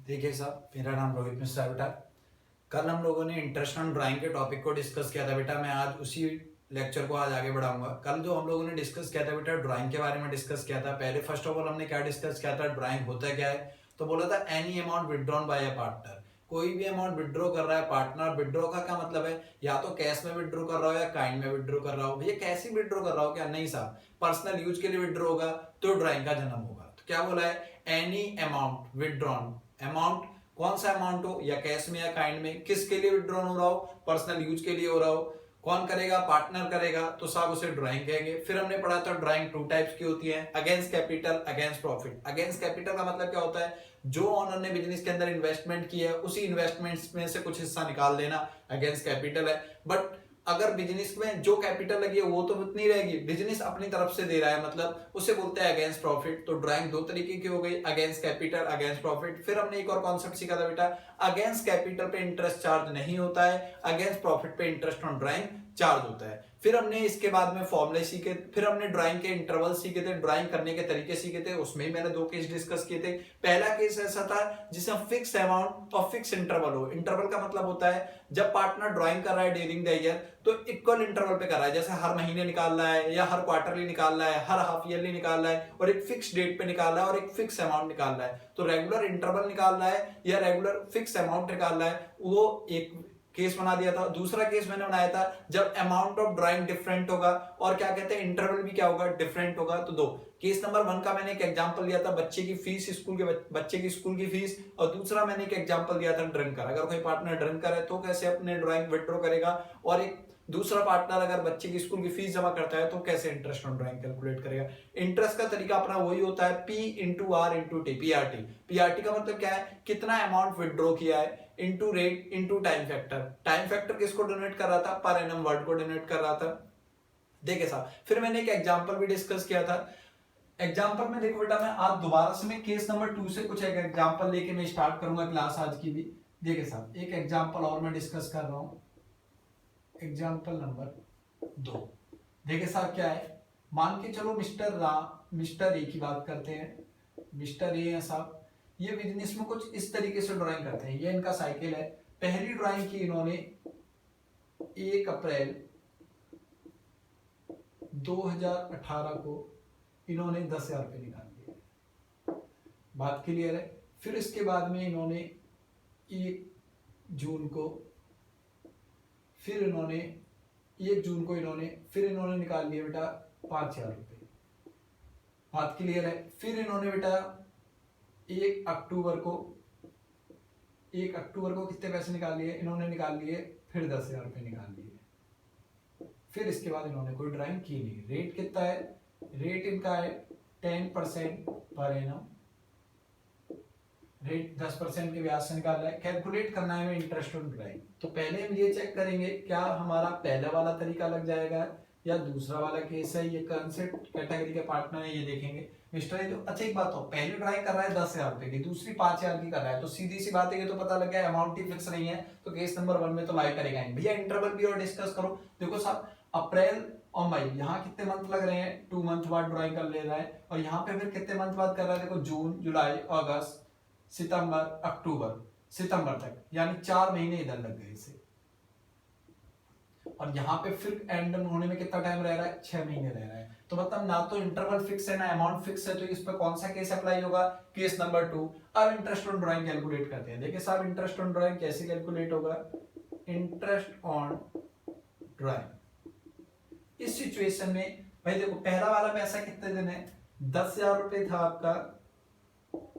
देखिए साहब, मेरा नाम रोहित मिश्रा है बेटा। कल हम लोगों ने इंटरेस्ट ऑन ड्राइंग के टॉपिक को डिस्कस किया था बेटा। मैं आज उसी लेक्चर को आज आगे बढ़ाऊंगा। कल जो हम लोगों ने डिस्कस किया था बेटा, ड्राइंग के बारे में डिस्कस किया था। पहले फर्स्ट ऑफ ऑल हमने क्या डिस्कस किया था, ड्राइंग होता क्या है। तो बोला था any amount withdrawn by a partner. कोई भी अमाउंट विदड्रॉ कर रहा है पार्टनर। विदड्रॉ का क्या मतलब है, या तो कैश में विदड्रॉ कर रहा हो या काइंड में विदड्रॉ कर रहा हो। भैया कैसे विदड्रॉ कर रहा हो, क्या नहीं साहब, पर्सनल यूज के लिए विदड्रॉ होगा तो ड्राइंग का जन्म होगा। तो क्या बोला है, एनी अमाउंट विदड्रॉन। अमाउंट कौन सा अमाउंट हो, या कैश में या काइंड में, किसके लिए विड्रॉन हो रहा हो, पर्सनल यूज के लिए हो रहा हो, कौन करेगा, पार्टनर करेगा, तो साहब उसे ड्राइंग कहेंगे। फिर हमने पढ़ा था ड्राइंग टू टाइप्स की होती है, against capital, against profit. Against capital का मतलब क्या होता है, जो ऑनर ने बिजनेस के अंदर इन्वेस्टमेंट की है उसी इन्वेस्टमेंट्स में से कुछ हिस्सा निकाल देना, अगेंस्ट कैपिटल है। बट अगर बिजनेस में जो कैपिटल लगी है वो तो उतनी रहेगी, बिजनेस अपनी तरफ से दे रहा है, मतलब उसे बोलते हैं अगेंस्ट प्रॉफिट। तो ड्राइंग दो तरीके की हो गई, अगेंस्ट कैपिटल, अगेंस्ट प्रॉफिट। फिर हमने एक और कॉन्सेप्ट सीखा था बेटा, अगेंस्ट कैपिटल पे इंटरेस्ट चार्ज नहीं होता है, अगेंस्ट प्रॉफिट पे इंटरेस्ट ऑन ड्राइंग चार्ज होता है। फिर हमने इसके बाद में फॉर्मूले सीखे, फिर हमने ड्राइंग के इंटरवल सीखे थे, ड्राइंग करने के तरीके सीखे थे। उसमें मैंने दो केस डिस्कस किए थे। पहला केस ऐसा था जिसमें फिक्स अमाउंट और फिक्स इंटरवल हो। इंटरवल का मतलब होता है जब पार्टनर ड्राइंग कर रहा है ड्यूरिंग द ईयर तो इक्वल इंटरवल पे कर रहा है, जैसे हर महीने निकाल रहा है या हर क्वार्टरली निकाल रहा है, हर हाफ ईयरली निकाल रहा है, और एक फिक्स डेट पे निकाल रहा है और एक फिक्स अमाउंट निकाल रहा है। तो रेगुलर इंटरवल निकाल रहा है या रेगुलर फिक्स अमाउंट निकाल रहा है, वो एक केस बना दिया था। दूसरा केस मैंने बनाया था जब अमाउंट ऑफ ड्राइंग डिफरेंट होगा और क्या कहते हैं इंटरवल भी क्या होगा, डिफरेंट होगा। तो दो केस, नंबर 1 का मैंने एक एग्जांपल दिया था बच्चे की फीस, स्कूल के बच्चे की स्कूल की फीस, और दूसरा मैंने एक एग्जांपल दिया था ड्रिंकर। अगर कोई पार्टनर ड्रिंकर है तो कैसे अपने ड्राइंग विड्रॉ करेगा, और एक दूसरा पार्टनर अगर बच्चे की स्कूल की फीस जमा करता है तो कैसे इंटरेस्ट ऑन ड्राइंग कैलकुलेट करेगा। इंटरेस्ट का तरीका अपना वही होता है, P into R into T, PRT. PRT का मतलब क्या है, कितना अमाउंट विड्रॉ किया है, into rate into time factor. Time factor किसको डिनोट कर रहा था, पर एनम वर्ड को डिनोट कर रहा था। देखे साहब, फिर मैंने एक एग्जांपल भी डिस्कस किया था। एग्जांपल में देखो बेटा, मैं आज दोबारा से मैं केस नंबर 2 से कुछ एक एग्जांपल लेके मैं स्टार्ट करूंगा क्लास आज की भी। देखे साहब, एक एग्जांपल और मैं डिस्कस कर रहा हूं, एग्जांपल नंबर 2। देखे साहब क्या है, मान के चलो मिस्टर ए की बात करते हैं। मिस्टर ए है साहब, ये बिजनेस में कुछ इस तरीके से ड्राइंग करते हैं। ये इनका साइकिल है। पहली ड्राइंग की इन्होंने 1 अप्रैल 2018 को इन्होंने 10,000 रुपये निकाल दिए। बात क्लियर है। फिर इसके बाद में इन्होंने 1 जून को फिर इन्होंने 1 जून को इन्होंने फिर इन्होंने निकाल लिया बेटा 5,000 रुपये। बात क्लियर है। फिर इन्होंने बेटा 1 अक्टूबर को कितने पैसे निकाल लिए, इन्होंने निकाल लिए फिर 10,000 रुपये निकाल लिए। फिर इसके बाद इन्होंने कोई ड्राइंग की नहीं। रेट कितना है, रेट इनका है 10% पर एनम। रेट 10% के ब्याज से निकाल रहा है। कैलकुलेट करना है हमें इंटरेस्ट ऑन ड्राइंग। तो पहले हम ये चेक करेंगे क्या हमारा पहला वाला तरीका लग जाएगा या दूसरा वाला केस है, ये कौन से कैटेगरी के पार्टनर है ये देखेंगे। मिस्टर ये तो अच्छा एक बात हो, पहली ड्राइंग कर रहा है 10,000 रुपए की, दूसरी 5,000 की कर रहा है, तो सीधी सी बात है ये तो पता लग गया अमाउंट ही फिक्स नहीं है, तो केस नंबर 1 में तो लाई करेगा। भैया इंटरवल भी और डिस्कस करो। देखो साहब, अप्रैल और मई, यहाँ कितने मंथ लग रहे हैं, 2 मंथ बाद ड्राइंग कर ले रहा है, और यहाँ पे फिर कितने मंथ बाद कर रहा है, देखो जून, जुलाई, अगस्त, सितंबर, अक्टूबर, सितंबर तक, यानी 4 महीने इधर लग गए इसे। और यहाँ पे फिर एंड होने में कितना टाइम रह रहा है, 6 महीने रह रहा है। तो मतलब ना तो इंटरवल फिक्स है ना अमाउंट फिक्स है, तो इस पर कौन सा केस अप्लाई होगा, केस नंबर 2। अब इंटरेस्ट ऑन ड्राइंग कैलकुलेट करते हैं। देखिए साहब, इंटरेस्ट ऑन ड्राइंग कैसे कैलकुलेट होगा, इंटरेस्ट ऑन ड्राइंग इस सिचुएशन में भाई देखो, पहला वाला पैसा कितने दिन है, 10,000 रुपए था आपका,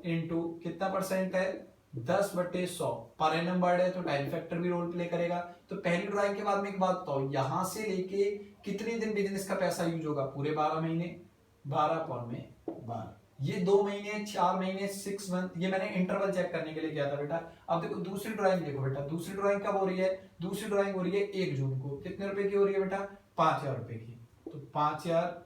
इंटू कितना परसेंट है, 10/100 पर एनम वर्ड है, तो टाइम फैक्टर भी रोल प्ले करेगा। तो पहली ड्राइंग के बाद में एक बात बताओ, यहां से लेके कितने दिन बिजनेस का पैसा यूज होगा, पूरे 12 महीने, 12 पौन में 12, ये 2 महीने, 4 महीने, 6 मंथ। ये मैंने इंटरवल चेक करने के लिए किया था बेटा। अब देखो दूसरी ड्राइंग देखो बेटा, दूसरी ड्राइंग कब हो रही है, दूसरी ड्राइंग हो रही है 1 जून को, कितने रुपए की हो रही है बेटा, 5,000 रुपए की। तो 5,000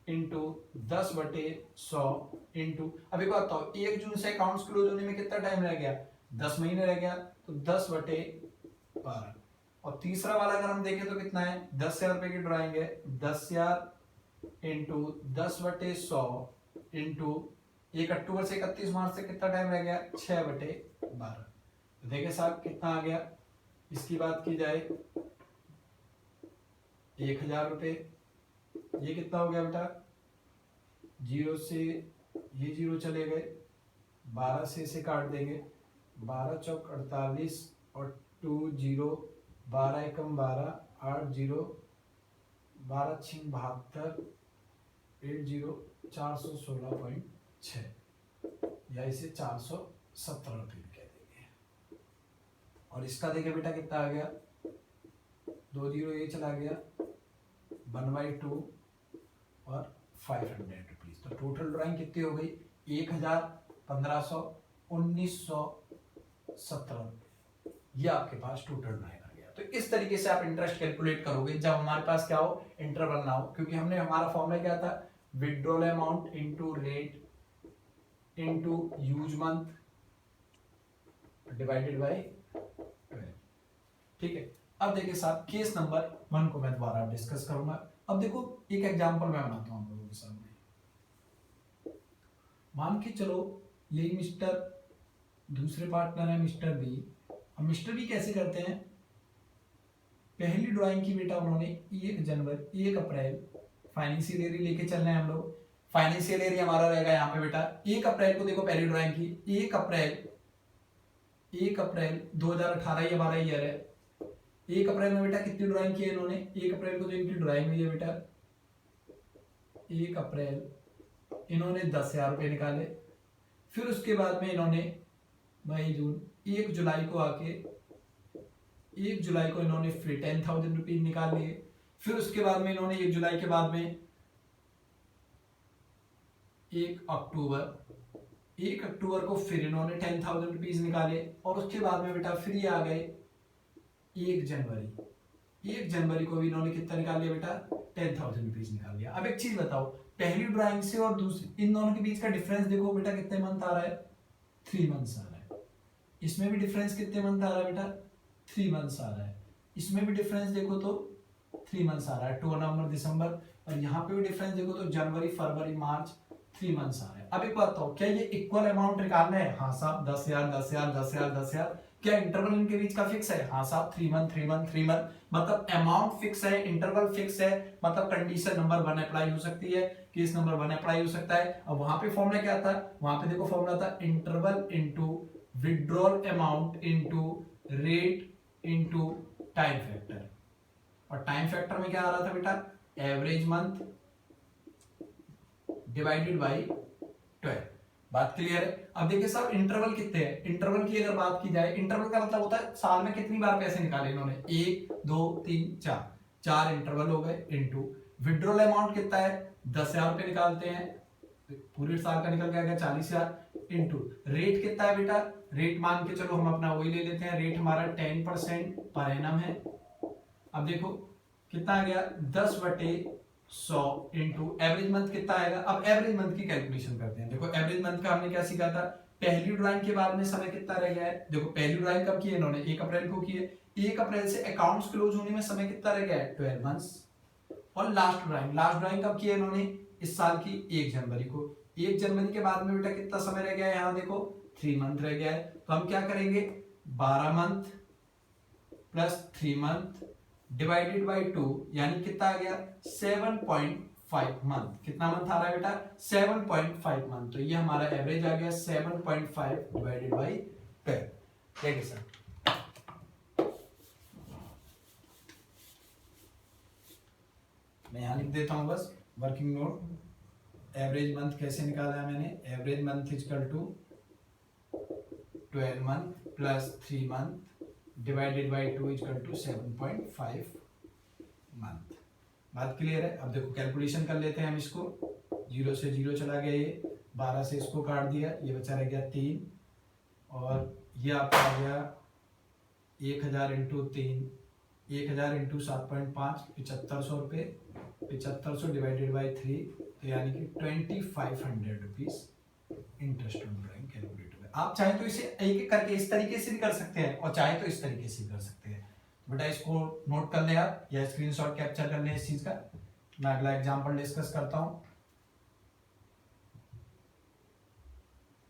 इंटू 10/100 इंटू, अब एक बात बताओ, 1 जून से अकाउंट्स क्लोज होने में कितना टाइम रह गया, 10 महीने रह गया, तो 10/12। और तीसरा वाला अगर हम देखें तो कितना है, 10,000 रुपए की ड्राइंग है, 10,000 इंटू 10/100 इंटू 1 अक्टूबर से 31 मार्च से कितना टाइम रह गया, 6/12। तो देखिए साहब कितना आ गया, इसकी बात की जाए 1000 रुपये, ये कितना हो गया बेटा, 0 से ये 0 चले गए, 12 से इसे काट देंगे, 12 चौक 48 और 2 0, 12 एकम 12, 8 0, 12 छिंग 72, 8 0, 416.6 या इसे 417 रुपये कह देंगे। और इसका देखिए बेटा कितना आ गया, 2 0 ये चला गया, 1/2 और 500 रुपीज। तो टोटल ड्राइंग कितनी हो गई, 1000, 1500, 1917 रुपये, ये आपके पास टोटल ड्राइंग आ गया। तो इस तरीके से आप इंटरेस्ट कैलकुलेट करोगे जब हमारे पास क्या हो, इंटरवल ना हो, क्योंकि हमने हमारा फॉर्मूला क्या था, withdrawal amount into rate into use month divided bye 12। ठीक है, अब देखिए साहब केस नंबर 1 को मैं दोबारा डिस्कस करूंगा। अब देखो एक एग्जांपल मैं बनाता हूं आप लोगों के सामने। मान के चलो ये मिस्टर दूसरे पार्टनर है मिस्टर बी। अब मिस्टर बी कैसे करते हैं, पहली ड्राइंग की बेटा उन्होंने 1 जनवरी 1 अप्रैल फाइनेंशियल ईयर लेके चल रहे हैं हम लोग। फाइनेंशियल ईयर हमारा रहेगा यहाँ पे बेटा 1 अप्रैल को, देखो पहली ड्राइंग की 1 अप्रैल 2018 ये हमारा ईयर है। 1 अप्रैल में बेटा कितनी ड्राइंग की है इन्होंने, 1 अप्रैल को जो इनकी ड्राइंग हुई है बेटा, 1 अप्रैल इन्होंने 10,000 रुपये निकाले। फिर उसके बाद में इन्होंने मई जून 1 जुलाई को आके 1 जुलाई को इन्होंने फिर 10,000 रुपीज निकाल लिए। फिर उसके बाद में इन्होंने 1 जुलाई के बाद में 1 अक्टूबर को फिर इन्होंने 10,000 रुपीज निकाले। और उसके बाद में बेटा फिर ये आ गए 1 जनवरी को भी इन्होंने कितना निकाल लिया बेटा, 10,000 रुपीज निकाल लिया। अब एक चीज बताओ, पहली ड्राइंग से और दूसरी इन दोनों के बीच का डिफरेंस देखो बेटा कितने मंथ आ रहा है, 3 मंथ्स आ रहा है। इसमें भी डिफरेंस कितने मंथ आ रहा है बेटा, 3 मंथ्स आ रहा है। इसमें भी डिफरेंस देखो तो 3 मंथ्स आ रहा है, 2 नवंबर दिसंबर। और यहाँ पे भी डिफरेंस देखो तो जनवरी फरवरी मार्च 3 मंथ्स आ रहे हैं। अब एक बात बताओ, क्या ये इक्वल अमाउंट निकालना है, हाँ साहब 10,000 10,000 10,000 10,000। क्या इंटरवल इनके बीच का फिक्स है, हाँ साहब 3 मंथ 3 मंथ 3 मंथ। मतलब अमाउंट फिक्स है, इंटरवल फिक्स है, मतलब कंडीशन नंबर 1 अप्लाई हो सकती है, केस नंबर 1 अप्लाई हो सकता है। अब वहां पे फॉर्मूला क्या था, वहां पे देखो फॉर्मूला था interval into withdrawal amount into rate into time factor. और टाइम फैक्टर में क्या आ रहा था बेटा, एवरेज मंथ डिवाइडेड बाय 12। बात क्लियर है। अब देखिए साहब इंटरवल कितने हैं, इंटरवल की अगर बात की जाए, इंटरवल का मतलब होता है साल में कितनी बार पैसे निकाले इन्होंने, 1 2 3 4 इंटरवल हो गए, इनटू विड्रॉल अमाउंट कितना है 10,000 रुपए निकालते हैं, पूरे साल का निकल गया 40,000, इनटू रेट कितना है बेटा, रेट मान के चलो हम अपना वही ले लेते हैं, रेट हमारा 10% पर एनम है। अब देखो कितना आ गया 10/100 इंटू एवरेज मंथ कितना आएगा। अब एवरेज मंथ की कैलकुलेशन करते हैं। देखो एवरेज मंथ का हमने क्या सीखा था, पहली ड्राइंग के बाद में समय कितना रह गया है। देखो पहली ड्राइंग कब की है इन्होंने, 1 अप्रैल को की है। 1 अप्रैल से अकाउंट्स क्लोज होने में समय कितना रह गया है, 12 मंथ्स। और लास्ट ड्राइंग कब की है इन्होंने, इस साल की 1 जनवरी को। 1 जनवरी के बाद में बेटा कितना समय रह गया है, यहाँ देखो 3 मंथ रह गया है। तो हम क्या करेंगे, 12 month plus 3 month divided by 2, यानी कितना आ गया 7.5 मंथ। कितना मंथ आ रहा है बेटा, 7.5 मंथ। तो ये हमारा एवरेज आ गया 7.5 डिवाइडेड बाय 12। ठीक है सर, मैं यहां लिख देता हूं बस वर्किंग नोट। एवरेज मंथ कैसे निकाला है मैंने, average month equal to 12 month plus 3 month divided by 2 equal to 7.5 month. बात क्लियर है। अब देखो कैलकुलेशन कर लेते हैं हम इसको। 0 से 0 चला गया, ये 12 से इसको काट दिया, ये बचा रह गया 3, और ये आपका आ गया 1000 इंटू 3, 1000 इंटू 7.5 7500 रुपये, 7500 डिवाइडेड बाई 3, तो यानी कि 2500 rupees interest on drawing calculate हो गया। आप चाहे तो इसे एक एक करके इस तरीके से भी कर सकते हैं, और चाहे तो इस तरीके से भी कर सकते हैं। बेटा इसको नोट कर ले आप, या स्क्रीनशॉट कैप्चर कर ले इस चीज का। मैं अगला एग्जांपल डिस्कस करता हूं।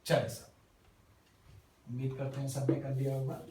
चलिए सर, उम्मीद करते हैं सबने कर लिया होगा।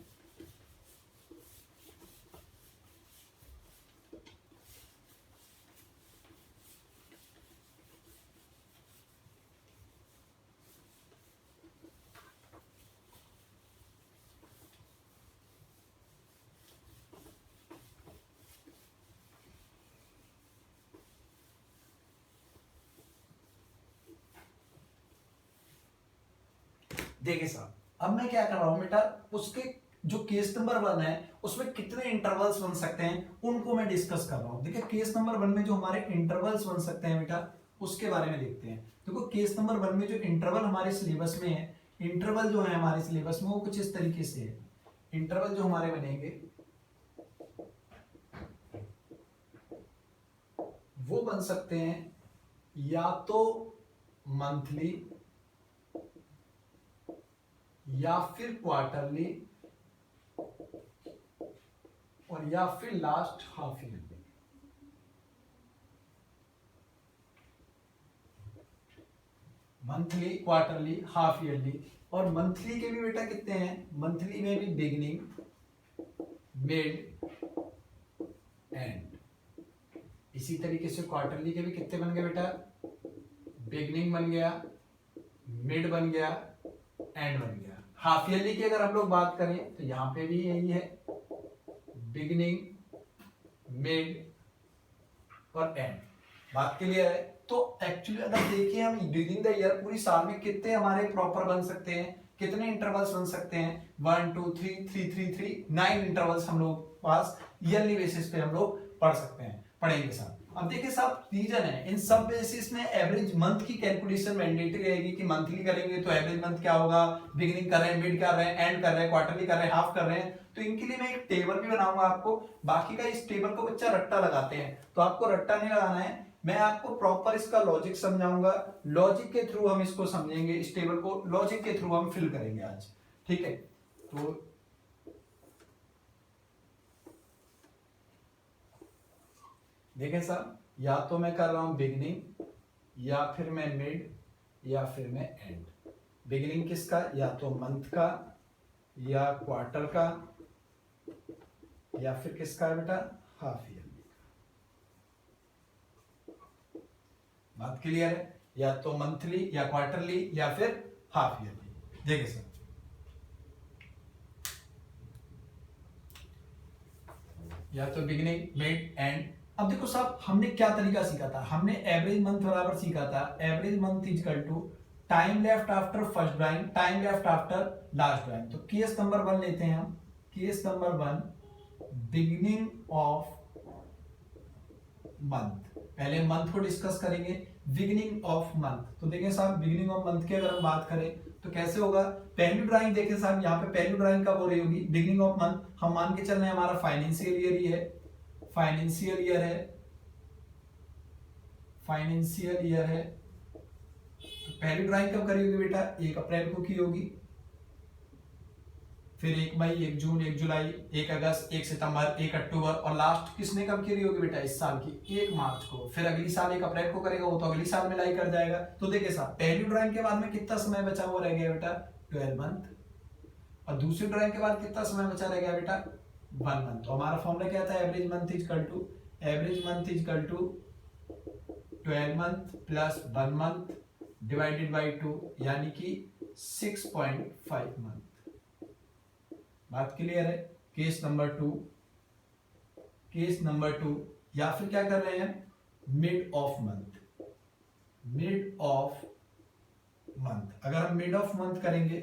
देखिए साहब, अब मैं क्या कर रहा हूं बेटा, उसके जो केस नंबर 1 है उसमें कितने इंटरवल्स बन सकते हैं उनको मैं डिस्कस कर रहा हूं। देखिए केस नंबर 1 में जो हमारे इंटरवल्स बन सकते हैं बेटा, उसके बारे में देखते हैं। देखो केस नंबर 1 में जो इंटरवल हमारे सिलेबस में है, इंटरवल जो है हमारे सिलेबस में वो कुछ इस तरीके से है। इंटरवल जो हमारे बनेंगे वो बन सकते हैं या तो मंथली या फिर क्वार्टरली और या फिर last half yearly. Monthly, quarterly, half yearly. और मंथली के भी बेटा कितने हैं, मंथली में भी बिगिनिंग, मिड, एंड। इसी तरीके से क्वार्टरली के भी कितने बन गए बेटा, बिगिनिंग बन गया, मिड बन गया, एंड बन गया। हाफ ईयरली की अगर हम लोग बात करें तो यहां पे भी यही है, बिगिनिंग, मिड और एंड। बात क्लियर है? तो एक्चुअली अगर देखिए हम ड्यूरिंग द ईयर पूरी साल में कितने हमारे प्रॉपर बन सकते हैं, कितने इंटरवल्स बन सकते हैं, 1 2 3 3 3 3 9 इंटरवल्स हम लोग पास ईयरली बेसिस पे हम लोग पढ़ सकते हैं, पढ़ेंगे साहब। अब देखिए साहब रीजन है, इन सब बेसिस में एवरेज मंथ की कैलकुलेशन मैंडेटरी रहेगी कि मंथली करेंगे तो एवरेज मंथ क्या होगा, बिगिनिंग कर रहे हैं, मिड कर रहे हैं, एंड कर रहे हैं, क्वार्टरली कर रहे हैं, हाफ कर रहे हैं। तो इनके लिए मैं एक टेबल भी बनाऊंगा आपको। बाकी का इस टेबल को बच्चा रट्टा लगाते हैं, तो आपको रट्टा नहीं लगाना है, मैं आपको प्रॉपर इसका लॉजिक समझाऊंगा। लॉजिक के थ्रू हम इसको समझेंगे, इस टेबल को लॉजिक के थ्रू हम फिल करेंगे आज, ठीक है। तो देखें साहब, या तो मैं कर रहा हूं बिगिनिंग, या फिर मैं मिड, या फिर मैं एंड। बिगिनिंग किसका, या तो मंथ का, या क्वार्टर का, या फिर किसका है बेटा, हाफ ईयरली का। बात क्लियर है? या तो मंथली या क्वार्टरली या फिर हाफ ईयरली। देखिए सर, या तो बिगिनिंग, मिड, एंड। अब देखो साहब, हमने क्या तरीका सीखा था, हमने एवरेज मंथ बराबर सीखा था, average month is equal to time left after first drawing, time left after last drawing. तो केस नंबर 1 लेते हैं हम, case number 1 beginning of month. पहले मंथ को डिस्कस करेंगे, बिगिनिंग ऑफ मंथ। तो देखें साहब, बिगिनिंग ऑफ मंथ की अगर हम बात करें तो कैसे होगा, पहली ड्राइंग देखें साहब, यहाँ पे पहली ड्राइंग कब हो रही होगी, बिगिनिंग ऑफ मंथ। हम मान के चल रहे हैं हमारा फाइनेंशियल ईयर ही है, फाइनेंशियल ईयर है, फाइनेंशियल ईयर है। तो पहली ड्राइंग कब करी होगी बेटा, 1 अप्रैल को की होगी, फिर 1 मई, 1 जून, 1 जुलाई, 1 अगस्त, 1 सितंबर, 1 अक्टूबर, और लास्ट किसने कब करी होगी बेटा, इस साल की 1 मार्च को। फिर अगली साल 1 अप्रैल को करेगा, वो तो अगली साल में लाई कर जाएगा। तो देखिए साहब, पहली ड्राइंग के बाद में कितना समय बचा हुआ रह गया बेटा, 12 मंथ। और दूसरी ड्राइंग के बाद कितना समय बचा रह गया बेटा, 1 मंथ। तो हमारा फॉर्मूला क्या था, average month is equal to, average month is equal to 12 month plus 1 month divided by 2, यानी कि 6.5 मंथ। बात क्लियर है? केस नंबर 2, केस नंबर 2, या फिर क्या कर रहे हैं, mid of month, mid of month. अगर हम मिड ऑफ मंथ करेंगे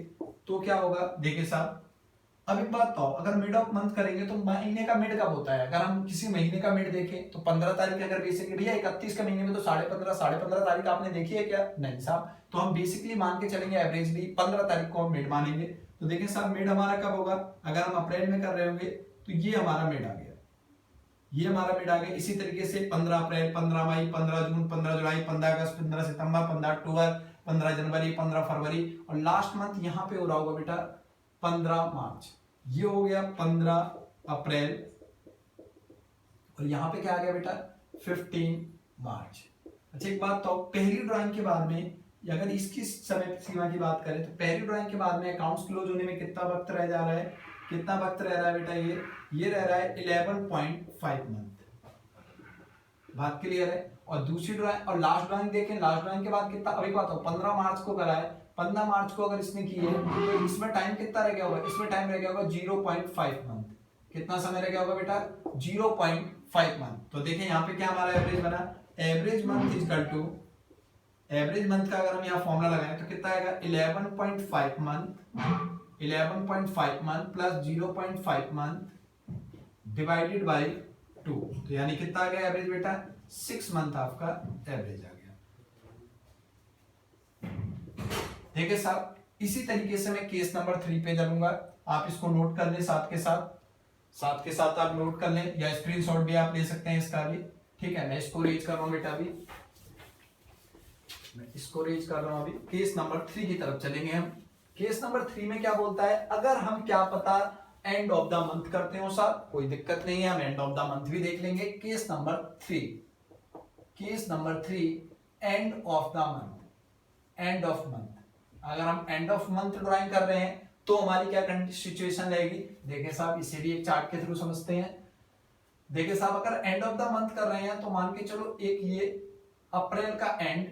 तो क्या होगा, देखिए साहब, अब एक बात बताओ, अगर मिड ऑफ मंथ करेंगे तो महीने का मिड कब होता है, अगर हम किसी महीने का मिड देखें तो 15 तारीख अगर बेसिकली भैया 31 का महीने में तो 15.5 तारीख आपने देखी है क्या, नहीं साहब। तो हम बेसिकली मान के चलेंगे एवरेजली 15 तारीख को हम मिड मानेंगे। तो देखिए साहब, मिड हमारा कब होगा, अगर हम अप्रैल में कर रहे होंगे तो ये हमारा मिड आ गया, ये हमारा मिड आ गया। इसी तरीके से 15 अप्रैल, 15 मई, 15 जून, 15 जुलाई, 15 अगस्त, 15 सितंबर, 15 अक्टूबर, 15 जनवरी, 15 फरवरी, और लास्ट मंथ यहाँ पे हो रहा होगा बेटा 15 मार्च। ये हो गया 15 अप्रैल, और यहां पे क्या आ गया बेटा 15 मार्च। अच्छा एक बात तो, पहली ड्राइंग के बाद में अगर इसकी समय सीमा की बात करें तो पहली ड्राइंग के बाद में अकाउंट्स क्लोज होने में कितना वक्त रह जा रहा है, कितना वक्त रह रहा है बेटा, ये रह रहा है 11.5 मंथ। बात क्लियर है। और दूसरी ड्राइंग और लास्ट ड्राइंग देखें, लास्ट ड्राइंग के बाद कितना, अभी बात हो 15 मार्च को करा है, 15 मार्च को अगर इसने की है तो इसमें टाइम कितना रह गया होगा, इसमें टाइम रह गया होगा 0.5 मंथ। कितना समय रह गया होगा बेटा, 0.5 मंथ। तो देखें यहाँ पे क्या हमारा एवरेज बना, average month equal to, average month का अगर हम यहाँ फॉर्मूला लगाएं तो कितना आएगा 11.5 month, 11.5 month plus 0.5 month divided by 2, तो यानी कितना आ गया एवरेज बेटा, 6 मंथ आपका एवरेज आ गया। देखिए साहब, इसी तरीके से मैं केस नंबर 3 पे चलूंगा, आप इसको नोट कर लें साथ के साथ आप नोट कर लें, या स्क्रीनशॉट भी आप ले सकते हैं इसका भी। ठीक है, मैं इसको रेज कर रहा हूं बेटा, अभी मैं इसको रेज कर रहा हूं। अभी केस नंबर 3 की तरफ चलेंगे हम। केस नंबर 3 में क्या बोलता है, अगर हम क्या पता एंड ऑफ द मंथ करते हो साहब, कोई दिक्कत नहीं है, हम एंड ऑफ द मंथ भी देख लेंगे। Case number 3 end of the month, end of month, अगर हम एंड ऑफ मंथ ड्राइंग कर रहे हैं तो हमारी क्या सिचुएशन रहेगी। देखिए साहब, इसे भी एक चार्ट के थ्रू समझते हैं। देखिए साहब, अगर एंड ऑफ द मंथ कर रहे हैं तो मान के चलो एक ये अप्रैल का एंड,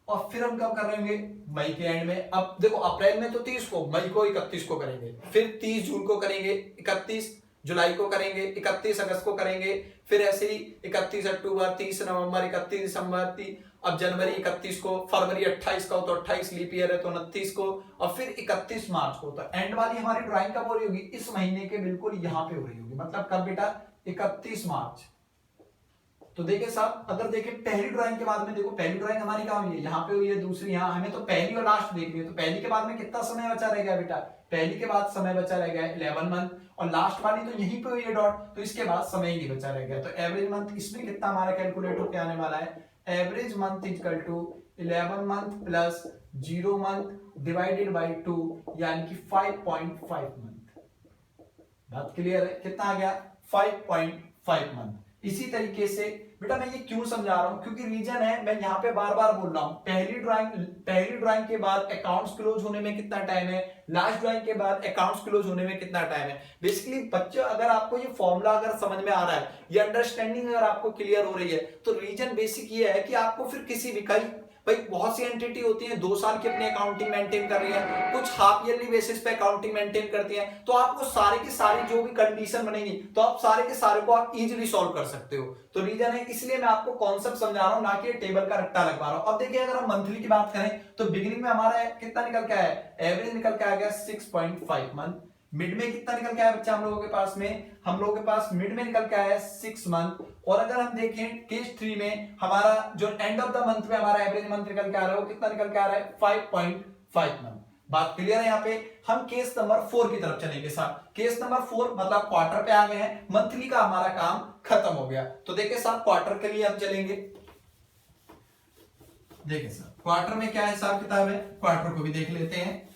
और फिर हम कब कर रहे होंगे, मई के एंड में। अब देखो अप्रैल में तो 30 को, मई को 31 को करेंगे, फिर 30 जून को करेंगे, 31 जुलाई को करेंगे, 31 अगस्त को करेंगे, फिर ऐसे ही 31 अक्टूबर, 30 नवंबर, 31 दिसंबर, अब जनवरी 31 को, फरवरी 28 का हो तो 28 लीप ईयर है तो 29 को, और फिर 31 मार्च को। तो एंड वाली हमारी ड्राइंग कब हो रही होगी, इस महीने के बिल्कुल यहाँ पे हो रही होगी। मतलब कब बेटा, 31 मार्च। तो देखिए साहब, अगर देखें पहली ड्राइंग के बाद में, देखो पहली ड्राइंग हमारी कहाँ हुई है, यहाँ पे हुई है, दूसरी यहाँ, हमें तो पहली और लास्ट देखनी है। तो पहली के बाद में कितना समय बचा रह गया बेटा, पहली के बाद समय बचा रह गया 11 मंथ, और लास्ट वाली तो यहीं पे हुई है डॉट, तो इसके बाद समय ही नहीं बचा रह गया। तो एवरेज मंथ इसमें कितना हमारा कैलकुलेट होकर आने वाला है, average month equal to 11 month plus 0 month divided by 2, यानी कि 5.5 मंथ। बात क्लियर है, कितना आ गया 5.5 मंथ। इसी तरीके से बेटा मैं ये क्यों समझा रहा हूं, क्योंकि रीजन है, मैं यहाँ पे बार बार बोल रहा हूं, पहली ड्राइंग के बाद अकाउंट्स क्लोज होने में कितना टाइम है, लास्ट ड्राइंग के बाद अकाउंट्स क्लोज होने में कितना टाइम है। बेसिकली बच्चे, अगर आपको ये फॉर्मूला अगर समझ में आ रहा है, ये अंडरस्टैंडिंग अगर आपको क्लियर हो रही है, तो रीजन बेसिक ये है कि आपको फिर किसी भी भाई बहुत सी एंटिटी होती हैं 2 साल की अपनी अकाउंटिंग मेंटेन कर रही है, कुछ हाफ ईयरली बेसिस पे अकाउंटिंग मेंटेन करती हैं, तो आपको सारे की सारी जो भी कंडीशन बनेगी तो आप सारे के सारे को आप इजीली सॉल्व कर सकते हो। तो रीजन है, इसलिए मैं आपको कॉन्सेप्ट समझा रहा हूं, ना कि टेबल का रट्टा लगवा रहा हूं। अब देखिए, अगर हम मंथली की बात करें तो बिगिनिंग में हमारा कितना निकल के आया, एवरेज निकल के आ गया 6.5 मंथ। मिड में कितना निकल के आया बच्चा हम लोगों के पास में, हम लोगों के पास मिड में निकल के आया 6 मंथ। और अगर हम देखें केस 3 में हमारा जो एंड ऑफ द मंथ में हमारा एवरेज मंथ निकल के आ रहा है, वो कितना निकल के आ रहा है 5.5 मंथ। बात क्लियर है। यहाँ पे हम केस नंबर 4 की तरफ चलेंगे साहब। केस नंबर 4 मतलब क्वार्टर पे आ गए हैं, मंथली का हमारा काम खत्म हो गया। तो देखिए साहब, क्वार्टर के लिए हम चलेंगे। देखिए साहब, क्वार्टर में क्या हिसाब किताब है, क्वार्टर को भी देख लेते हैं,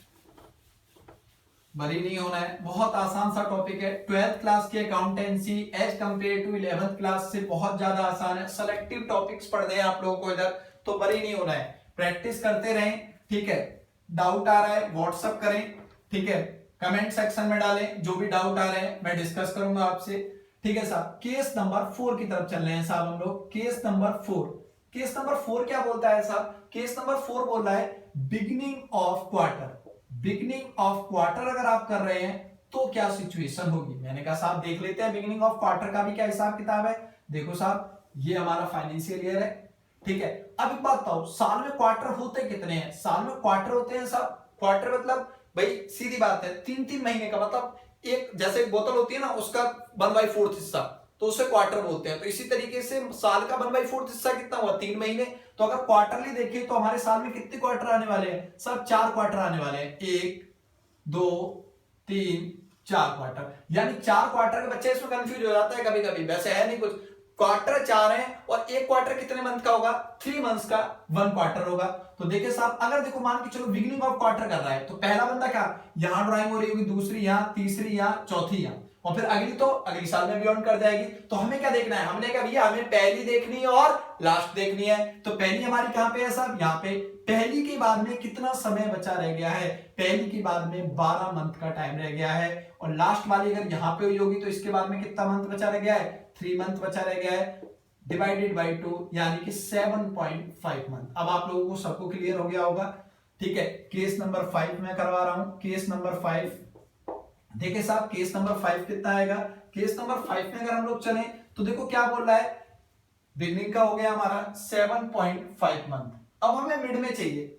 बड़ी नहीं होना है, बहुत आसान सा टॉपिक है। 12th क्लास की accountancy as compare to 11th class से बहुत ज्यादा आसान है। सेलेक्टिव टॉपिक्स पढ़ने हैं आप लोगों को इधर, तो बड़ी नहीं होना है, प्रैक्टिस करते रहें। ठीक है, डाउट आ रहा है व्हाट्सएप करें, ठीक है, कमेंट सेक्शन में डालें, जो भी डाउट आ रहे हैं मैं डिस्कस करूंगा आपसे। ठीक है साहब, केस नंबर 4 की तरफ चल रहे हैं साहब हम लोग। केस नंबर 4, केस नंबर 4 क्या बोलता है साहब, केस नंबर 4 बोल रहा है beginning of quarter. Beginning of quarter अगर आप कर रहे हैं तो क्या सिचुएशन होगी। मैंने कहा साहब देख लेते हैं बिगिनिंग ऑफ क्वार्टर का भी क्या हिसाब किताब है। देखो साहब, ये हमारा फाइनेंशियल ईयर है, ठीक है। अब एक बात बताओ, साल में क्वार्टर होते कितने हैं, साल में क्वार्टर होते हैं साहब, क्वार्टर मतलब भाई सीधी बात है 3-3 महीने का, मतलब एक जैसे बोतल होती है ना, उसका 1/4 हिस्सा, तो उसे क्वार्टर बोलते हैं। तो इसी तरीके से साल का 1/4 हिस्सा कितना हुआ, 3 महीने। तो अगर क्वार्टरली देखें तो हमारे साल में कितने क्वार्टर आने वाले हैं, सब 4 क्वार्टर आने वाले हैं, 1 2 3 4 क्वार्टर। यानी 4 क्वार्टर के बच्चे इसमें कंफ्यूज हो जाता है कभी कभी, वैसे है नहीं कुछ। क्वार्टर 4 है और एक क्वार्टर कितने मंथ का होगा, 3 मंथ्स का 1 क्वार्टर होगा। तो देखिए साहब, अगर देखो मान के चलो बिगिनिंग ऑफ क्वार्टर कर रहा है, तो पहला बंदा क्या, यहां ड्राइंग हो रही होगी, दूसरी यहां, तीसरी यहां, चौथी यहां, और फिर अगली तो अगली साल में बियॉन्ड कर जाएगी। तो हमें क्या देखना है, हमने कहा भैया हमें पहली देखनी है और लास्ट देखनी है। तो पहली हमारी कहां पे है साहब, यहाँ पे पहली के बाद में कितना समय बचा रह गया है, पहली के बाद में 12 मंथ का टाइम रह गया है, और लास्ट वाली अगर यहाँ पे हुई होगी तो इसके बाद में कितना मंथ बचा रह गया है, 3 मंथ बचा रह गया है, डिवाइडेड बाई 2 यानी कि 7.5 मंथ। अब आप लोगों को सबको क्लियर हो गया होगा। ठीक है, केस नंबर 5 में करवा रहा हूं। केस नंबर 5 देखिए साहब, केस नंबर 5 कितना आएगा, केस नंबर 5 में अगर हम लोग चलें तो देखो क्या बोल रहा है, बिगनिंग का हो गया हमारा 7.5 मंथ। अब हमें मिड में चाहिए,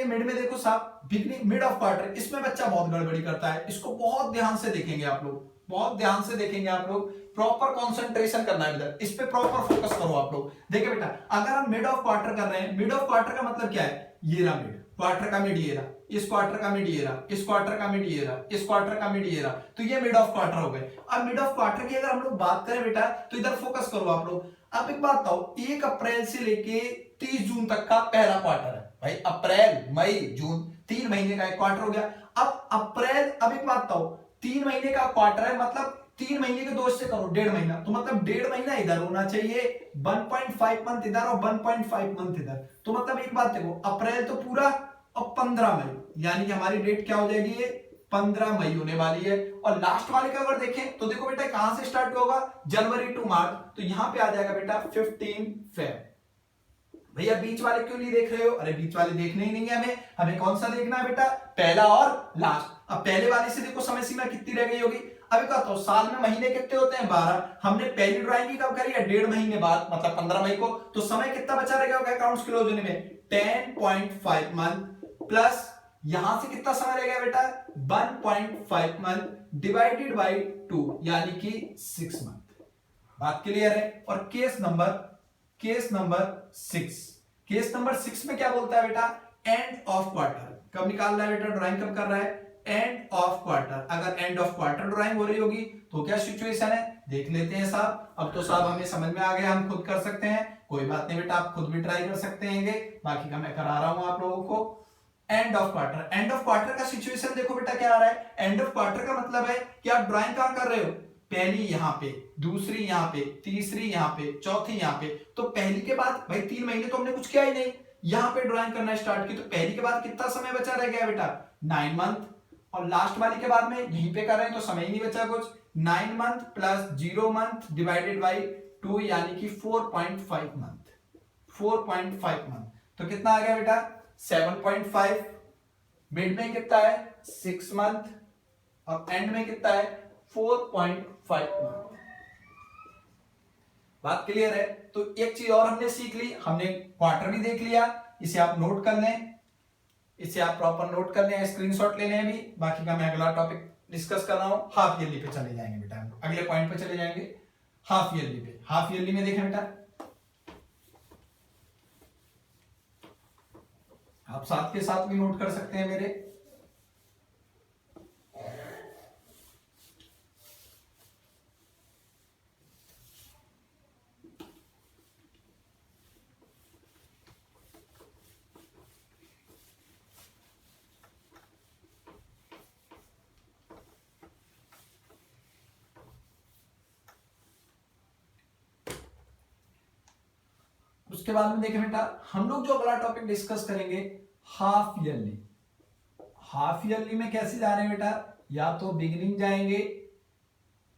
मिड में देखो साहब, बिगनिंग मिड ऑफ क्वार्टर, इसमें बच्चा बहुत गड़बड़ी करता है, इसको बहुत ध्यान से देखेंगे आप लोग, बहुत ध्यान से देखेंगे आप लोग, प्रॉपर कंसंट्रेशन करना है इधर, इस पे प्रॉपर फोकस करो आप लोग। देखिए बेटा, अगर हम मिड ऑफ क्वार्टर कर रहे हैं, मिड ऑफ क्वार्टर का मतलब क्या है, ये रहा मिड, क्वार्टर का मिड ये रहा, इस क्वार्टर का मिड ये रहा, इस क्वार्टर का मिड ये रहा, इस क्वार्टर का मिड ये रहा, तो ये मिड ऑफ क्वार्टर हो गए। अब मिड ऑफ क्वार्टर की अगर हम लोग बात करें बेटा, तो इधर फोकस करो आप लोग। अब एक बात बताओ, 1 अप्रैल से लेके 30 जून तक का पहला क्वार्टर है भाई, अप्रैल मई जून 3 महीने का एक क्वार्टर हो गया। अब अप्रैल, अब एक बात बताओ, 3 महीने का क्वार्टर है, मतलब 3 महीने के 2 से करो 1.5 महीना, तो मतलब 1.5 महीना इधर होना चाहिए, 1.5 मंथ इधर और 1.5 मंथ इधर, तो मतलब एक बात देखो, अप्रैल तो पूरा और 15 मई, यानी कि हमारी डेट क्या हो जाएगी, ये 15 मई होने वाली है। और लास्ट वाले का अगर देखें तो देखो बेटा, कहां से स्टार्ट होगा, जनवरी टू मार्च, तो यहां पे आ जाएगा बेटा 15 फेब। भैया बीच वाले क्यों नहीं देख रहे हो, अरे बीच वाले देखने ही नहीं है हमें, हमें कौन सा देखना है बेटा, पहला और लास्ट। अब पहले वाले से देखो समय सीमा कितनी रह गई होगी, अभी कहता हूं साल में महीने कितने होते हैं, 12, हमने पहली ड्राइंग की कब करी है, 1.5 महीने बाद, मतलब 15 मई को, तो समय कितना बचा रहेगा अकाउंट्स क्लोज होने में, 10.5 मंथ प्लस यहां से कितना समय रहेगा बेटा, 1.5 मंथ डिवाइडेड बाई 2 यानी कि 6 मंथ। बात क्लियर है। और केस नंबर 6, केस नंबर 6 में क्या बोलता है बेटा, एंड ऑफ क्वार्टर, कब निकाल रहा है बेटा, ड्राइंग कब कर रहा है, एंड ऑफ क्वार्टर। अगर एंड ऑफ क्वार्टर ड्राइंग हो रही होगी तो क्या सिचुएशन है, देख लेते हैं साहब। अब तो साहब हमें समझ में आ गया, हम खुद कर सकते हैं, कोई बात नहीं बेटा, आप खुद भी ट्राई कर सकते हैं, बाकी का मैं करा रहा हूं आप लोगों को। End of quarter, end of quarter का सिचुएशन देखो बेटा क्या आ रहा है, एंड ऑफ क्वार्टर का मतलब है कि आप ड्राइंग कहां कर रहे हो, पहली यहां पे, दूसरी यहां पे, तीसरी यहां पे, चौथी यहां पे, तो पहली के बाद भाई 3 महीने तो हमने कुछ किया ही नहीं, यहां पे ड्राइंग करना स्टार्ट की, तो पहली के बाद कितना समय बचा रह गया बेटा, 9 मंथ, और लास्ट वाली के बाद में यहीं पे कर रहे हैं तो समय ही नहीं बचा कुछ, 9 month plus 0 month divided by 2 यानी कि 4.5 मंथ, 4.5 मंथ, तो कितना आ गया बेटा 7.5, मिड में कितना है 6 मंथ, और एंड में कितना है 4.5 मंथ। बात क्लियर है। तो एक चीज और हमने सीख ली, हमने क्वार्टर भी देख लिया, इसे आप नोट कर लें, इसे आप प्रॉपर नोट कर लें, स्क्रीनशॉट ले लें अभी, बाकी का मैं अगला टॉपिक डिस्कस कर रहा हूं, हाफ ईयरली पे चले जाएंगे बेटा, हम अगले पॉइंट पे चले जाएंगे हाफ ईयरली पे। हाफ ईयरली में देखें बेटा, आप साथ के साथ भी नोट कर सकते हैं मेरे, उसके बाद में देखें बेटा, हम लोग जो अगला टॉपिक डिस्कस करेंगे हाफ ईयरली। हाफ ईयरली में कैसे जा रहे हैं बेटा, या तो बिगिनिंग जाएंगे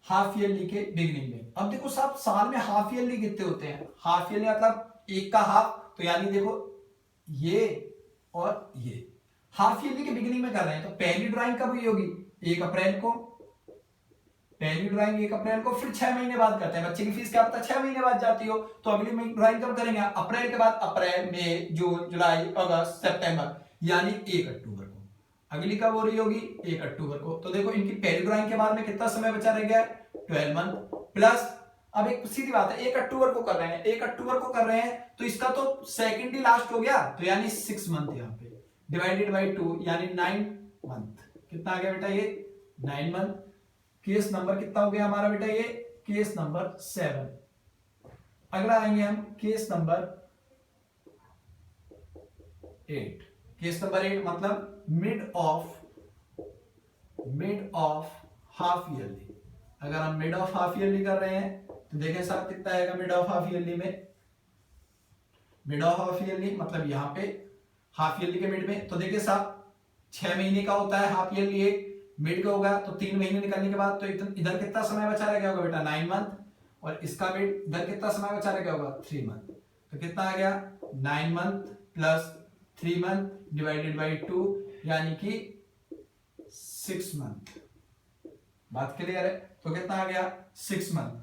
हाफ ईयरली के बिगिनिंग में। अब देखो साहब, साल में हाफ ईयरली कितने होते हैं, हाफ ईयरली मतलब एक का हाफ, तो यानी देखो ये और ये हाफ ईयरली के बिगिनिंग में कर रहे हैं, तो पहली ड्राइंग कब हुई होगी, 1 अप्रैल को, पहली ड्राइंग 1 अप्रैल को, फिर 6 महीने बाद करते हैं, बच्चे की फीस क्या पता 6 महीने बाद जाती हो, तो अगली ड्राइंग कब करेंगे, अप्रैल के बाद अप्रैल, मई, जून, जुलाई, अगस्त, सितंबर, यानी 1 अक्टूबर को। अगली कब हो रही होगी, 1 अक्टूबर को। तो देखो इनकी पहली ड्राइंग के बाद में कितना समय बचा रह गया है, 12 मंथ प्लस, अब एक सीधी बात है, 1 अक्टूबर को कर रहे हैं, 1 अक्टूबर को कर रहे हैं, तो इसका तो सेकंड ही लास्ट हो गया, तो यानी 6 मंथ यहाँ पे डिवाइडेड बाई 2 यानी 9 मंथ। कितना आ गया बेटा ये 9 मंथ। केस नंबर कितना हो गया हमारा बेटा, ये केस नंबर 7। अगला आएंगे हम केस नंबर 8। केस नंबर 8 मतलब मिड ऑफ हाफ ईयरली। अगर हम मिड ऑफ हाफ ईयरली कर रहे हैं तो देखें साहब कितना आएगा मिड ऑफ हाफ ईयरली में, मिड ऑफ हाफ ईयरली मतलब यहां पे हाफ ईयरली के मिड में। तो देखिए साहब 6 महीने का होता है हाफ ईयरली, एक मिड का होगा तो 3 महीने निकलने के बाद तो इधर कितना समय बचा रह गया होगा बेटा 9 मंथ, और इसका मिड इधर कितना समय बचा रह गया होगा 3 मंथ। तो कितना आ गया 9 month plus 3 month divided by 2 यानी कि 6 मंथ। बात क्लियर है? तो कितना आ गया 6 month.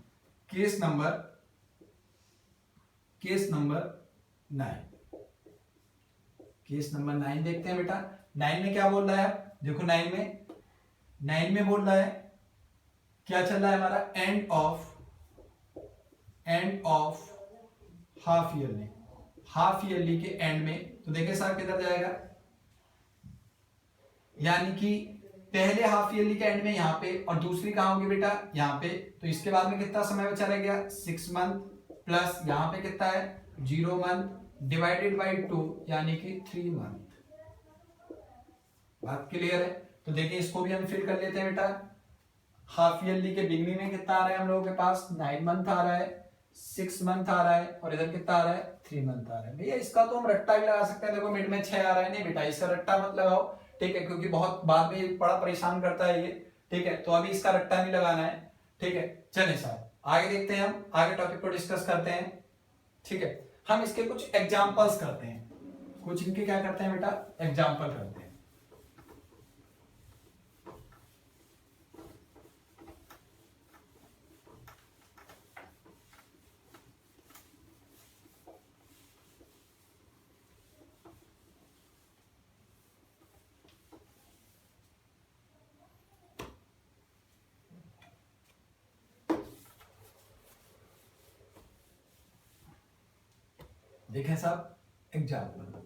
Case number 9, case number 9 देखते हैं बेटा। 9 में क्या बोल रहा है? देखो 9 में बोल रहा है क्या चल रहा है हमारा, end of half yearly, half yearly के एंड में। तो देखिए साहब किधर जाएगा, यानी कि पहले हाफ ईयरली के एंड में यहाँ पे, और दूसरी कहां होगी बेटा यहाँ पे। तो इसके बाद में कितना समय बचा रह गया 6 मंथ प्लस यहाँ पे कितना है 0 मंथ डिवाइडेड बाई 2 यानी कि 3 मंथ। बात क्लियर है? तो देखिए इसको भी हम फिल कर लेते हैं बेटा। हाफ ईयरली के बिगनिंग में कितना आ रहा है हम लोगों के पास 9 मंथ आ रहा है, 6 मंथ आ रहा है, और इधर कितना आ रहा है 3 मंथ आ रहा है। भैया इसका तो हम रट्टा भी लगा सकते हैं, देखो मिड में 6 आ रहा है। नहीं बेटा इसका रट्टा मत लगाओ, ठीक है, क्योंकि बहुत बाद में बड़ा परेशान करता है ये, ठीक है। तो अभी इसका रट्टा नहीं लगाना है, ठीक है। चलिए साहब आगे देखते हैं, हम आगे टॉपिक को डिस्कस करते हैं, ठीक है। हम इसके कुछ एग्जाम्पल्स करते हैं, कुछ इनके क्या करते हैं बेटा एग्जाम्पल करते हैं। देखें साहब एग्जाम्पल,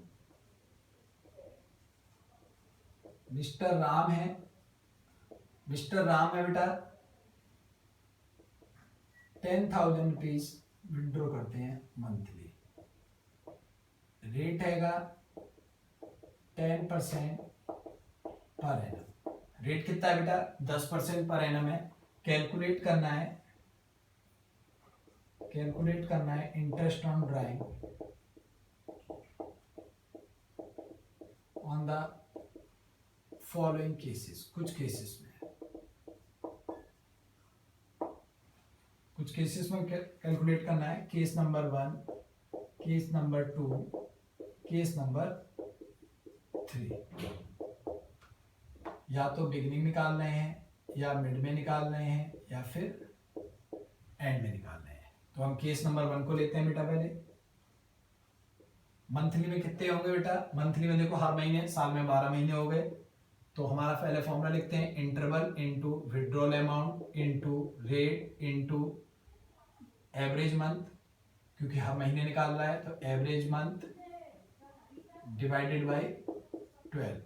मिस्टर राम है बेटा 10,000 रुपीज विड्रॉ करते हैं मंथली, रेट हैगा 10% पर एनम। रेट कितना है बेटा 10% पर एनम है। कैलकुलेट करना है interest on drawing on the following cases. कुछ केसेस में कैलकुलेट करना है। Case number 1, case number 2, case number 3। या तो बिगिनिंग निकाल रहे हैं, या मिड में निकाल रहे हैं, या फिर एंड में निकाल रहे हैं। तो हम केस नंबर 1 को लेते हैं बेटा। पहले मंथली में कितने होंगे बेटा, मंथली में देखो हर महीने, साल में 12 महीने हो गए। तो हमारा पहले फॉर्मूला लिखते हैं, interval into withdrawal amount into rate into average month, क्योंकि हर महीने निकाल रहा है तो एवरेज मंथ डिवाइडेड बाय 12।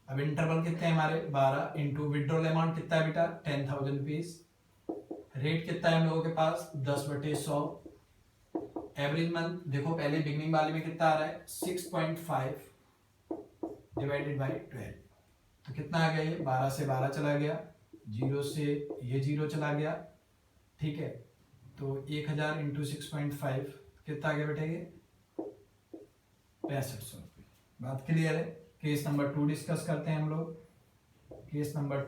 अब इंटरवल कितने हैं हमारे 12 इनटू विड्रॉल अमाउंट कितना है बेटा 10,000 रुपीज। रेट कितना है हम लोगों के पास 10/100। एवरेज मंथ देखो पहले बिगनिंग वाले में कितना आ रहा है 6.5 डिवाइडेड बाई 12। तो कितना आ गया ये 12 से 12 चला गया, 0 से ये 0 चला गया, ठीक है। तो 1000 इंटू 6.5 कितना आ गया बेटा ये 6500 रुपये। बात क्लियर है? केस नंबर 2 डिस्कस करते हैं हम लोग। केस नंबर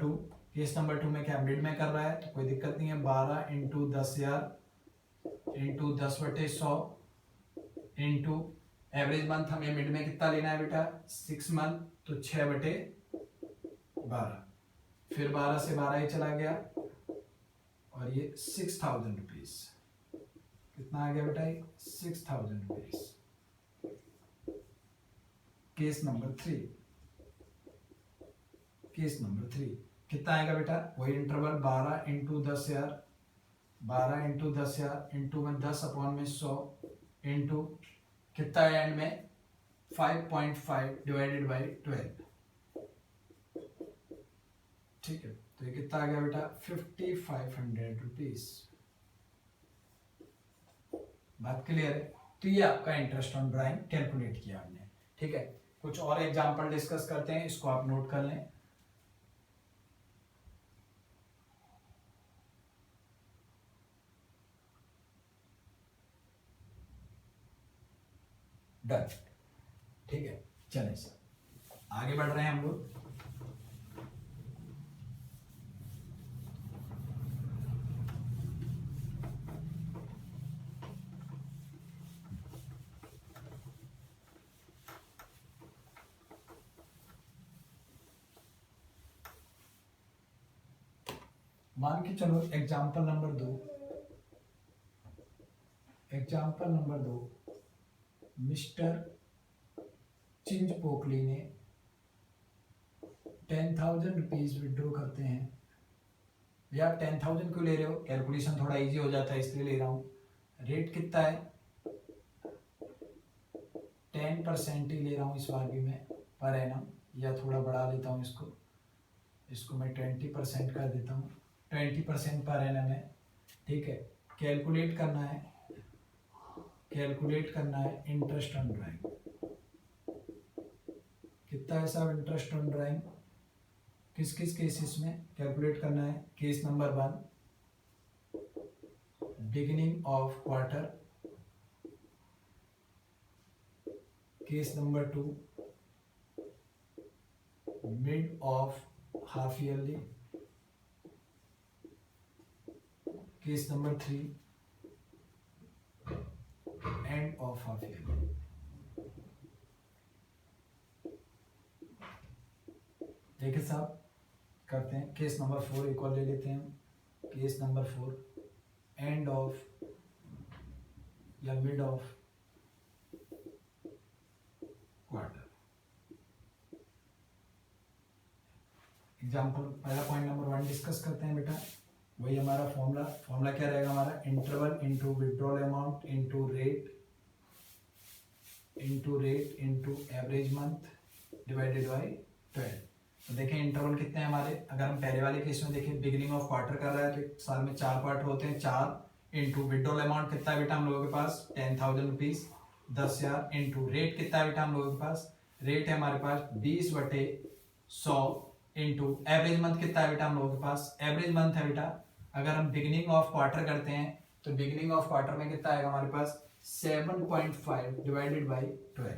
2 में क्या मिड में कर रहा है तो कोई दिक्कत नहीं है। 12 into 10,000 into 10/100 into average month हमें मिड में कितना लेना है बेटा 6 मंथ, तो 6/12। फिर 12 से 12 ही चला गया, और ये 6,000 रुपीज कितना आ गया बेटा 6,000 रुपीज। केस नंबर 3 कितना आएगा बेटा वही इंटरवल 12 इंटू 10,000 इंटू में 10/100 इंटू कितना है एंड में 5.5 डिवाइडेड बाई 12, ठीक है। तो ये कितना आ गया बेटा 5,500 रुपीज। बात क्लियर है? तो ये आपका इंटरेस्ट ऑन ड्राइंग कैलकुलेट किया हमने, ठीक है। कुछ और एग्जांपल डिस्कस करते हैं, इसको आप नोट कर लें। डन, ठीक है। चले सर आगे बढ़ रहे हैं हम लोग। मान के चलो एग्जाम्पल नंबर 2 मिस्टर चिंज पोकली ने 10,000 रुपीज विड्रॉ करते हैं। यार 10,000 क्यों ले रहे हो, कैलकुलेशन थोड़ा इजी हो जाता है इसलिए ले रहा हूँ। रेट कितना है, 10% ही ले रहा हूँ इस बार भी मैं पर एनम, या थोड़ा बढ़ा लेता हूँ इसको मैं 20% कर देता हूँ। 20% पर एनम है, ठीक है। कैलकुलेट करना है इंटरेस्ट ऑन ड्राइंग। कितना है साहब इंटरेस्ट ऑन ड्राइंग, किस किस केसेस में कैलकुलेट करना है। Case number 1 beginning of quarter, case number 2 mid of half yearly, case number 3 end of half yearly. देखिए साहब करते हैं केस नंबर 4 एक और ले लेते हैं। केस नंबर 4 एंड ऑफ या मिड ऑफ क्वार्टर। एग्जाम्पल पहला पॉइंट नंबर 1 डिस्कस करते हैं बेटा। वही हमारा फॉर्मूला क्या रहेगा हमारा, interval into withdrawal amount into rate into average month divided by 12। तो देखें इंटरवल कितने हैं हमारे, अगर हम पहले वाले केस में देखें बिगिनिंग ऑफ क्वार्टर कर रहा है तो साल में 4 क्वार्टर होते हैं, 4 इंटू विड्रॉल अमाउंट कितना है बेटा हम लोगों के पास 10,000 रुपीज 10,000 इंटू रेट कितना है बेटा हम लोगों के पास, रेट है हमारे पास 20/100 इंटू एवरेज मंथ कितना है बेटा हम लोगों के पास, एवरेज मंथ है बेटा। अगर हम बिगिनिंग ऑफ क्वार्टर करते हैं तो बिगिनिंग ऑफ क्वार्टर में कितना आएगा हमारे पास 7.5 डिवाइडेड बाई 12।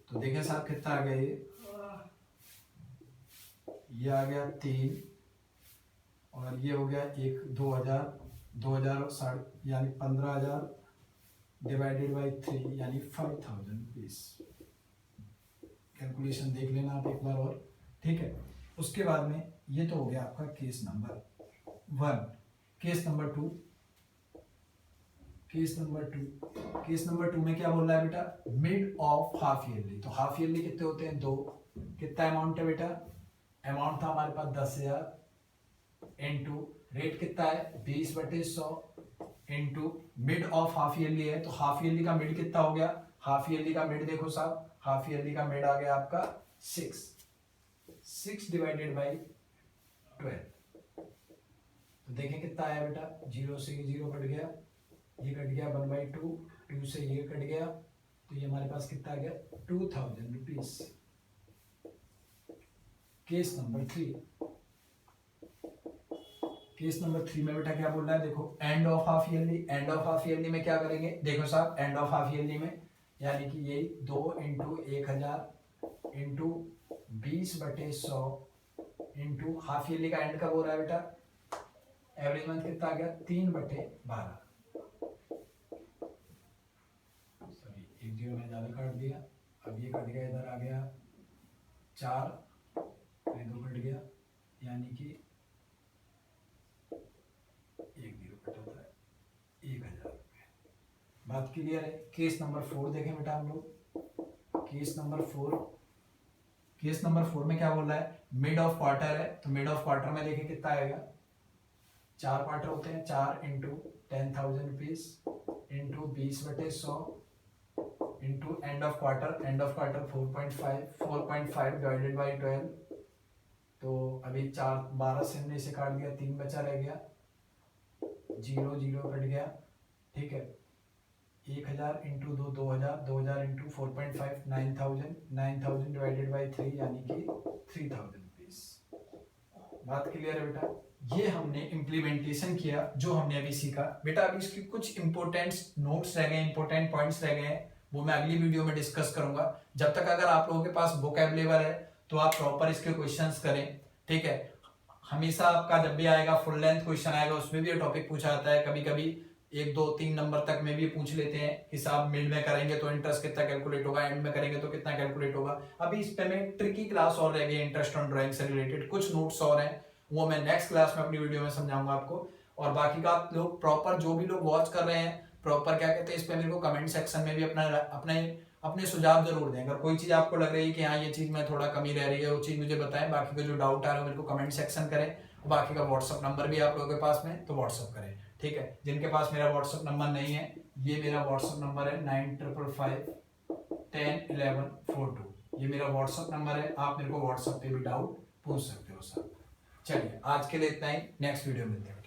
तो देखिए साहब कितना आ गया ये आ गया 3 और ये हो गया 2000 यानी 15,000 डिवाइडेड बाई 3 यानी 5,000 रुपीज। कैलकुलेशन देख लेना आप एक बार और, ठीक है। उसके बाद में ये तो हो गया आपका केस नंबर 1। केस नंबर 2 में क्या बोल रहा है बेटा, मिड ऑफ हाफ ईयरली। तो हाफ ईयरली कितने होते हैं 2, कितना अमाउंट है बेटा, अमाउंट था हमारे पास 10,000 इंटू रेट कितना है 20/100 into mid of half yearly है। तो हाफ ईयरली का मिड कितना हो गया, हाफ ईयरली का मिड देखो साहब, हाफ ईयरली का मिड आ गया आपका 6 डिवाइडेड बाई 12। तो देखें कितना आया बेटा, 0 से 0 कट गया, ये कट गया 1/2, 2 से ये कट गया, तो ये हमारे पास कितना आ गया 2,000 रुपीज। केस नंबर 3 में बेटा क्या बोल रहा है, देखो एंड ऑफ हाफ ईयरली में क्या करेंगे, देखो साहब एंड ऑफ हाफ ईयरली में यानी कि यही 2 into 1,000 into 20/100 into half yearly का एंड कब हो रहा है बेटा, एवरेज मंथ कितना आ गया 3/12। सॉरी एक 0 में ज्यादा काट दिया, अब ये कट गया, इधर आ गया 4 फिर 2 कट गया, यानी कि 1 0 कटा था 1,000 रुपये। बात क्लियर है। केस नंबर 4 देखें बेटा हम लोग। केस नंबर 4 में क्या बोल रहा है, मिड ऑफ क्वार्टर है, तो मिड ऑफ क्वार्टर में देखें कितना आएगा, 4 क्वार्टर होते हैं, 4 into 10,000 rupees into 20/100 into end of quarter 4.5 divided by 12। तो अभी 12 से हमने इसे काट दिया, 3 बचा रह गया, 0 0 कट गया, ठीक है। 1,000 इंटू 2,000 इंटू 4.5 9,000 डिवाइडेड बाई 3 यानी कि 3,000 रुपीज। बात क्लियर है बेटा। ये हमने इम्प्लीमेंटेशन किया जो हमने अभी सीखा बेटा। अभी इसके कुछ इंपॉर्टेंट नोट्स रह गए, इंपॉर्टेंट पॉइंट्स रह गए हैं, वो मैं अगली वीडियो में डिस्कस करूंगा। जब तक अगर आप लोगों के पास बुक अवेलेबल है तो आप प्रॉपर इसके क्वेश्चंस करें, ठीक है। हमेशा आपका जब भी आएगा फुल लेंथ क्वेश्चन आएगा उसमें भी ये टॉपिक पूछा जाता है, कभी कभी 1 2 3 नंबर तक में भी पूछ लेते हैं हिसाब, मिड में करेंगे तो इंटरेस्ट कितना कैलकुलेट होगा, एंड में करेंगे तो कितना कैलकुलेट होगा। अभी इस पे में ट्रिकी क्लास और रह गई इंटरेस्ट ऑन ड्राइंग से रिलेटेड, कुछ नोट्स और हैं वो मैं नेक्स्ट क्लास में अपनी वीडियो में समझाऊंगा आपको। और बाकी का आप लोग प्रॉपर जो भी लोग वॉच कर रहे हैं प्रॉपर क्या कहते हैं इस पे मेरे को कमेंट सेक्शन में भी अपना अपने अपने सुझाव जरूर दें। अगर कोई चीज आपको लग रही है कि हाँ ये चीज में थोड़ा कमी रह रही है वो चीज मुझे बताएं। बाकी का जो डाउट आ रहा है मेरे को कमेंट सेक्शन करें। बाकी का व्हाट्सअप नंबर भी आप लोगों के पास में तो व्हाट्सअप करें, ठीक है। जिनके पास मेरा व्हाट्सअप नंबर नहीं है, ये मेरा व्हाट्सअप नंबर है 9555101142। ये मेरा व्हाट्सअप नंबर है, आप मेरे को व्हाट्सअप पे भी डाउट पूछ सकते हो सर। चलिए आज के लिए इतना ही, नेक्स्ट वीडियो मिलते हैं।